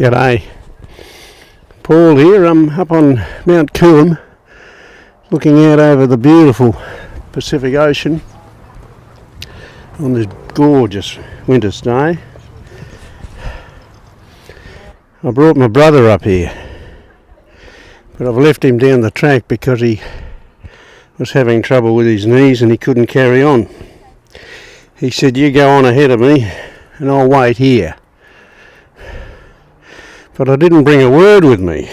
G'day, Paul here. I'm up on Mount Coolum looking out over the beautiful Pacific Ocean on this gorgeous winter's day. I brought my brother up here, but I've left him down the track because he was having trouble with his knees and he couldn't carry on. He said, "You go on ahead of me and I'll wait here." But I didn't bring a word with me,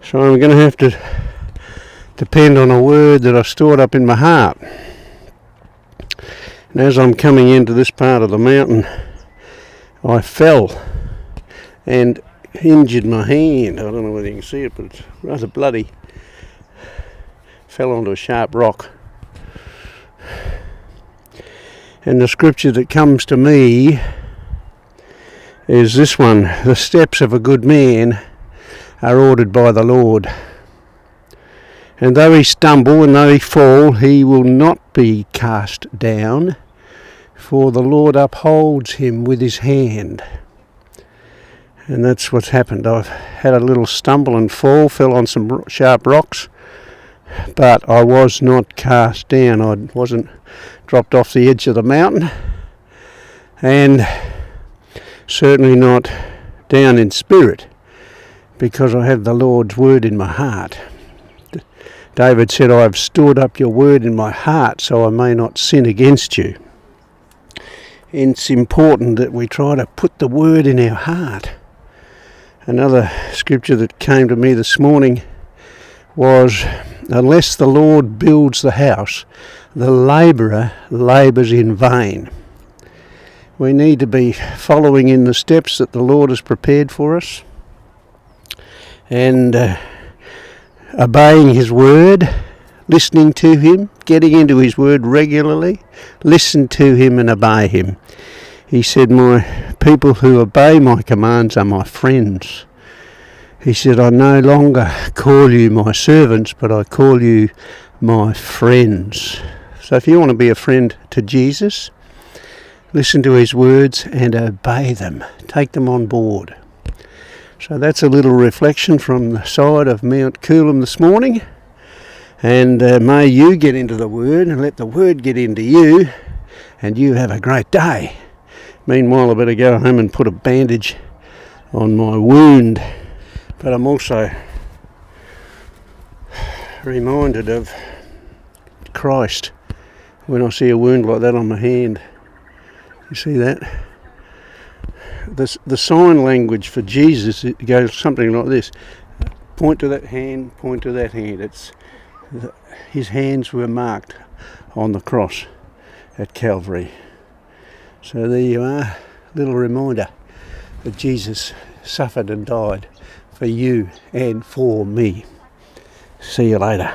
so I'm going to have to depend on a word that I've stored up in my heart. And as I'm coming into this part of the mountain, I fell and injured my hand. I don't know whether you can see it, but it's rather bloody. Fell onto a sharp rock. And the scripture that comes to me is this one: the steps of a good man are ordered by the Lord. And though he stumble and though he fall, he will not be cast down, for the Lord upholds him with his hand. And that's what's happened. I've had a little stumble and fall, fell on some sharp rocks, but I was not cast down. I wasn't dropped off the edge of the mountain, and certainly not down in spirit, because I have the Lord's word in my heart. David said, "I have stored up your word in my heart so I may not sin against you." And it's important that we try to put the word in our heart. Another scripture that came to me this morning was, "Unless the Lord builds the house, the labourer labours in vain." We need to be following in the steps that the Lord has prepared for us and obeying his word, listening to him, getting into his word regularly. Listen to him and obey him. He said, "My people who obey my commands are my friends." He said, "I no longer call you my servants, but I call you my friends." So if you want to be a friend to Jesus, listen to his words and obey them. Take them on board. So that's a little reflection from the side of Mount Coolum this morning. And may you get into the word and let the word get into you, and you have a great day. Meanwhile, I better go home and put a bandage on my wound. But I'm also reminded of Christ when I see a wound like that on my hand. You see that? The sign language for Jesus, it goes something like this: point to that hand, point to that hand. His hands were marked on the cross at Calvary. So there you are, little reminder that Jesus suffered and died for you and for me. See you later.